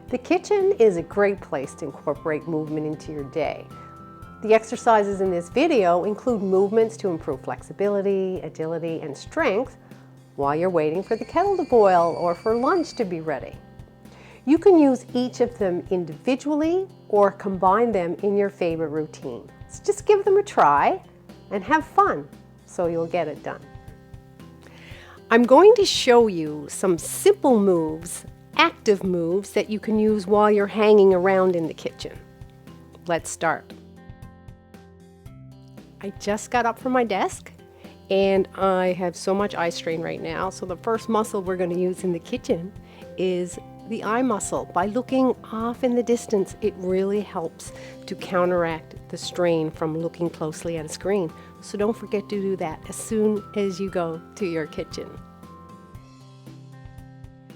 The kitchen is a great place to incorporate movement into your day. The exercises in this video include movements to improve flexibility, agility, and strength while you're waiting for the kettle to boil or for lunch to be ready. You can use each of them individually or combine them in your favorite routine. So just give them a try and have fun so you'll get it done. I'm going to show you some simple moves, active moves that you can use while you're hanging around in the kitchen. Let's start. I just got up from my desk and I have so much eye strain right now. So the first muscle we're going to use in the kitchen is the eye muscle. By looking off in the distance, it really helps to counteract the strain from looking closely at a screen. So don't forget to do that as soon as you go to your kitchen.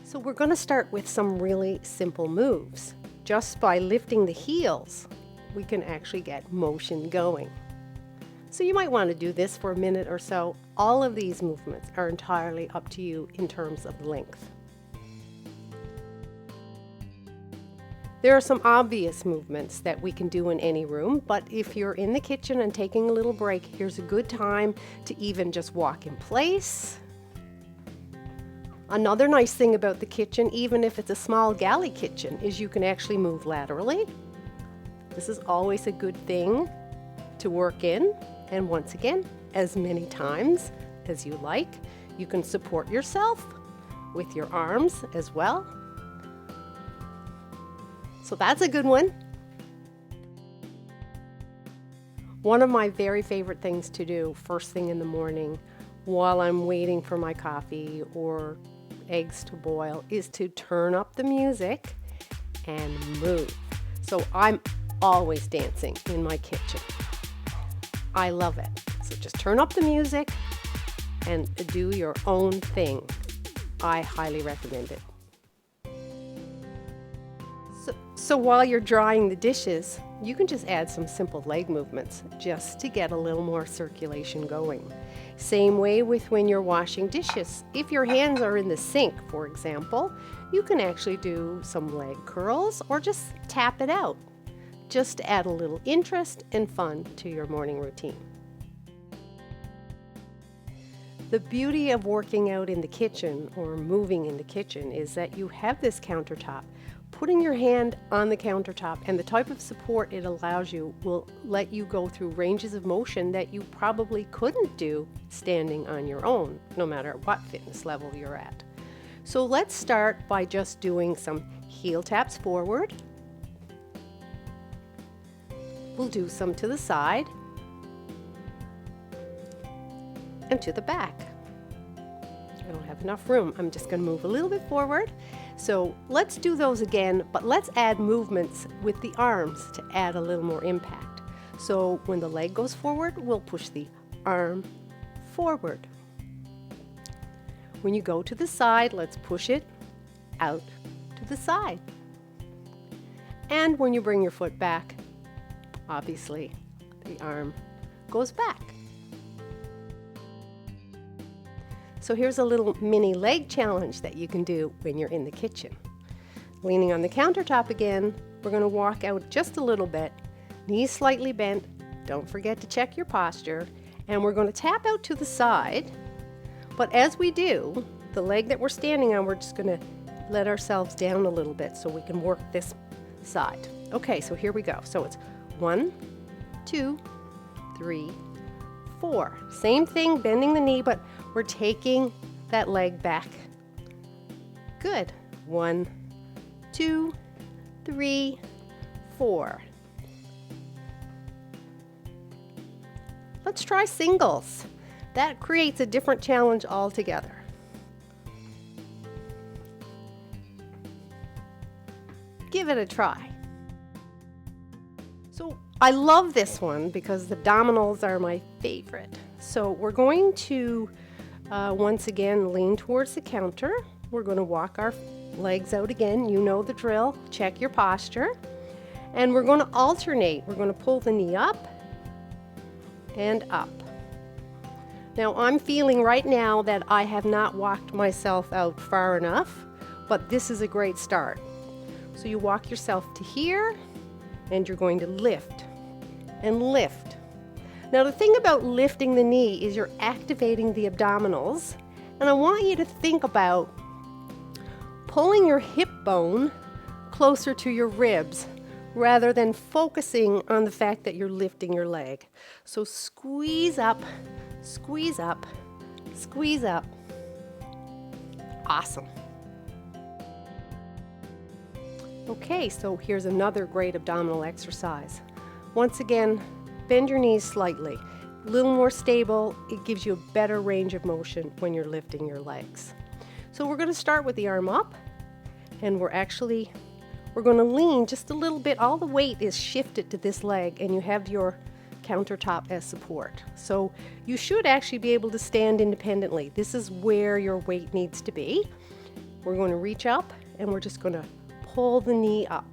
So we're going to start with some really simple moves. Just by lifting the heels, we can actually get motion going. So you might want to do this for a minute or so. All of these movements are entirely up to you in terms of length. There are some obvious movements that we can do in any room, but if you're in the kitchen and taking a little break, here's a good time to even just walk in place. Another nice thing about the kitchen, even if it's a small galley kitchen, is you can actually move laterally. This is always a good thing to work in. And once again, as many times as you like, you can support yourself with your arms as well. So that's a good one. One of my very favorite things to do first thing in the morning while I'm waiting for my coffee or eggs to boil is to turn up the music and move. So I'm always dancing in my kitchen. I love it. So just turn up the music and do your own thing. I highly recommend it. So while you're drying the dishes, you can just add some simple leg movements just to get a little more circulation going. Same way with when you're washing dishes. If your hands are in the sink, for example, you can actually do some leg curls or just tap it out, just to add a little interest and fun to your morning routine. The beauty of working out in the kitchen or moving in the kitchen is that you have this countertop. Putting your hand on the countertop and the type of support it allows you will let you go through ranges of motion that you probably couldn't do standing on your own, no matter what fitness level you're at. So let's start by just doing some heel taps forward. We'll do some to the side and to the back. I don't have enough room. I'm just going to move a little bit forward. So let's do those again, but let's add movements with the arms to add a little more impact. So when the leg goes forward, we'll push the arm forward. When you go to the side, let's push it out to the side. And when you bring your foot back, obviously, the arm goes back. So here's a little mini leg challenge that you can do when you're in the kitchen. Leaning on the countertop again, we're going to walk out just a little bit, knees slightly bent. Don't forget to check your posture. And we're going to tap out to the side. But as we do, the leg that we're standing on, we're just going to let ourselves down a little bit so we can work this side. Okay, so here we go. So it's 1, 2, 3, 4. Same thing, bending the knee, but we're taking that leg back. Good. 1, 2, 3, 4. Let's try singles. That creates a different challenge altogether. Give it a try. So I love this one because the abdominals are my favorite. So we're going to once again lean towards the counter. We're going to walk our legs out again. You know the drill. Check your posture. And we're going to alternate. We're going to pull the knee up and up. Now I'm feeling right now that I have not walked myself out far enough, but this is a great start. So you walk yourself to here, and you're going to lift and lift. Now the thing about lifting the knee is you're activating the abdominals, and I want you to think about pulling your hip bone closer to your ribs rather than focusing on the fact that you're lifting your leg. So squeeze up, squeeze up, squeeze up. Awesome. Okay, so here's another great abdominal exercise. Once again, bend your knees slightly. A little more stable, it gives you a better range of motion when you're lifting your legs. So we're going to start with the arm up, and we're going to lean just a little bit. All the weight is shifted to this leg, and you have your countertop as support. So you should actually be able to stand independently. This is where your weight needs to be. We're going to reach up, and we're just going to pull the knee up.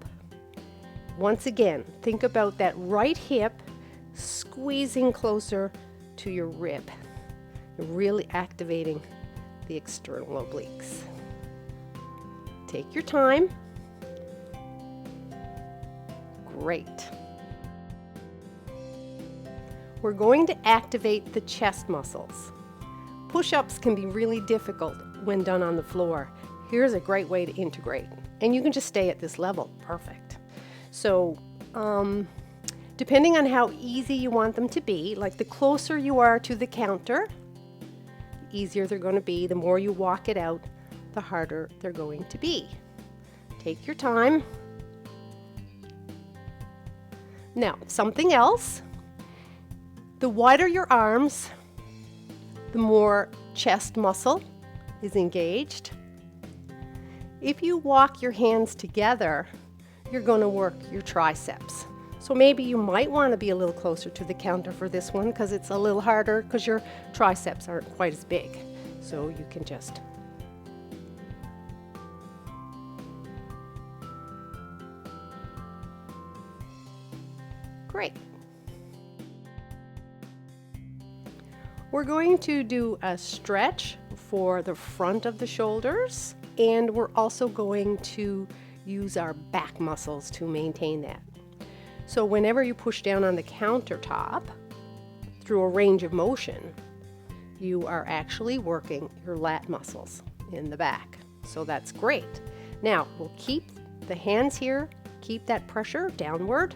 Once again, think about that right hip squeezing closer to your rib. You're really activating the external obliques. Take your time. Great. We're going to activate the chest muscles. Push-ups can be really difficult when done on the floor. Here's a great way to integrate. And you can just stay at this level. Perfect. So, depending on how easy you want them to be, like the closer you are to the counter, the easier they're going to be. The more you walk it out, the harder they're going to be. Take your time. Now, something else. The wider your arms, the more chest muscle is engaged. If you walk your hands together, you're going to work your triceps. So maybe you might want to be a little closer to the counter for this one because it's a little harder because your triceps aren't quite as big. So you can just great. We're going to do a stretch for the front of the shoulders, and we're also going to use our back muscles to maintain that. So whenever you push down on the countertop through a range of motion, you are actually working your lat muscles in the back. So that's great. Now we'll keep the hands here, keep that pressure downward.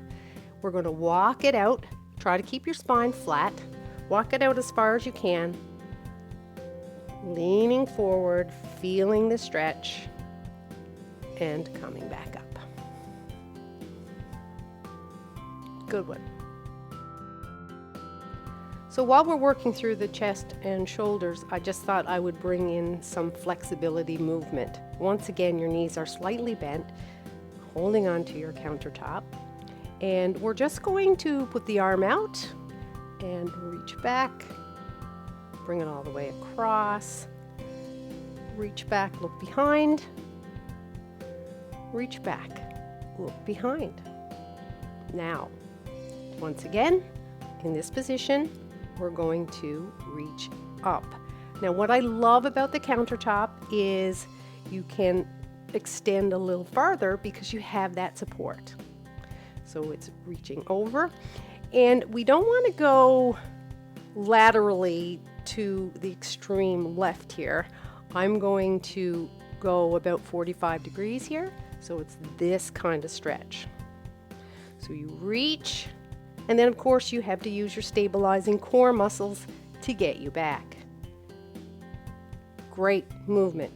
We're going to walk it out. Try to keep your spine flat. Walk it out as far as you can. Leaning forward, feeling the stretch, and coming back up. Good one. So while we're working through the chest and shoulders, I just thought I would bring in some flexibility movement. Once again, your knees are slightly bent, holding on to your countertop. And we're just going to put the arm out and reach back, bring it all the way across, reach back, look behind, reach back, look behind. Now, once again, in this position, we're going to reach up. Now, what I love about the countertop is you can extend a little farther because you have that support. So it's reaching over, and we don't want to go laterally to the extreme left here. I'm going to go about 45 degrees here, so it's this kind of stretch. So you reach, and then of course you have to use your stabilizing core muscles to get you back. Great movement.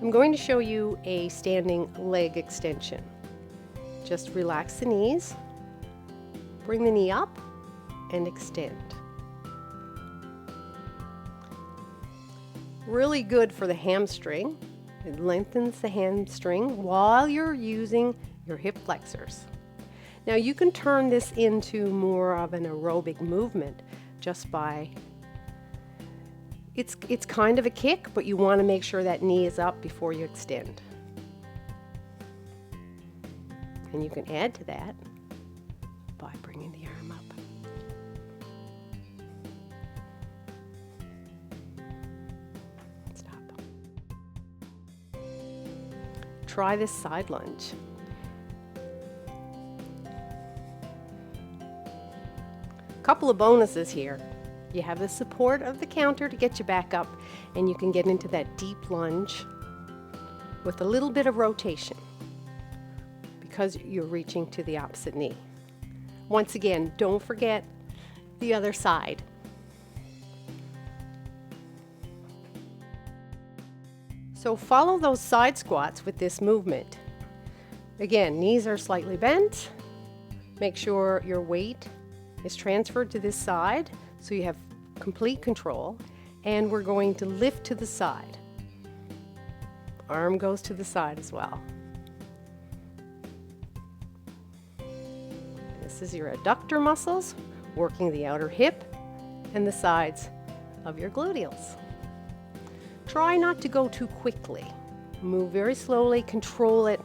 I'm going to show you a standing leg extension. Just relax the knees, bring the knee up, and extend. Really good for the hamstring. It lengthens the hamstring while you're using your hip flexors. Now you can turn this into more of an aerobic movement just by It's kind of a kick, but you want to make sure that knee is up before you extend. And you can add to that by bringing the arm up. try this side lunge. Couple of bonuses here. You have the support of the counter to get you back up, and you can get into that deep lunge with a little bit of rotation because you're reaching to the opposite knee. Once again, don't forget the other side. So follow those side squats with this movement. Again, knees are slightly bent. Make sure your weight is transferred to this side so you have complete control, and we're going to lift to the side. Arm goes to the side as well. This is your adductor muscles working the outer hip and the sides of your gluteals. Try not to go too quickly. Move very slowly, control it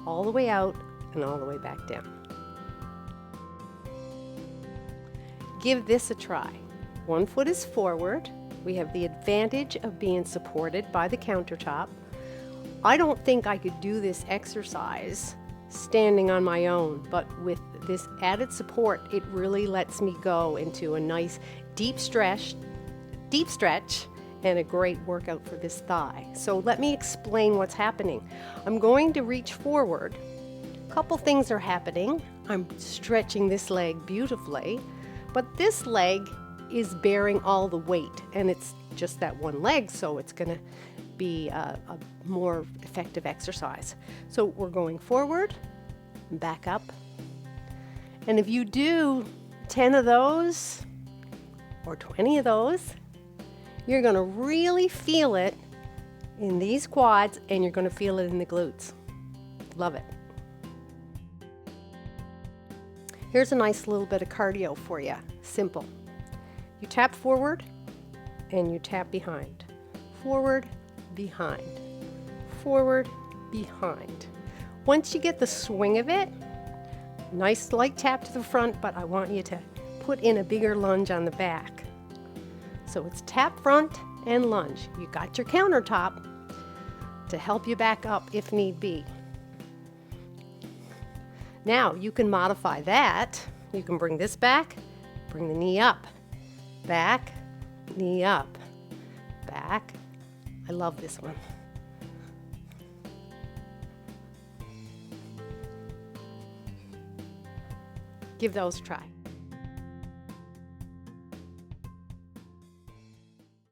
all the way out and all the way back down. Give this a try. One foot is forward. We have the advantage of being supported by the countertop. I don't think I could do this exercise standing on my own, but with this added support, it really lets me go into a nice deep stretch, and a great workout for this thigh. So let me explain what's happening. I'm going to reach forward. A couple things are happening. I'm stretching this leg beautifully, but this leg is bearing all the weight, and it's just that one leg, so it's going to be a more effective exercise. So we're going forward, back up, and if you do 10 of those or 20 of those, you're going to really feel it in these quads, and you're going to feel it in the glutes. Love it. Here's a nice little bit of cardio for you. Simple. You tap forward and you tap behind. Forward, behind. Forward, behind. Once you get the swing of it, nice light tap to the front, but I want you to put in a bigger lunge on the back. So it's tap front and lunge. You got your countertop to help you back up if need be. Now you can modify that. You can bring this back, bring the knee up, back, knee up, back. I love this one. Give those a try.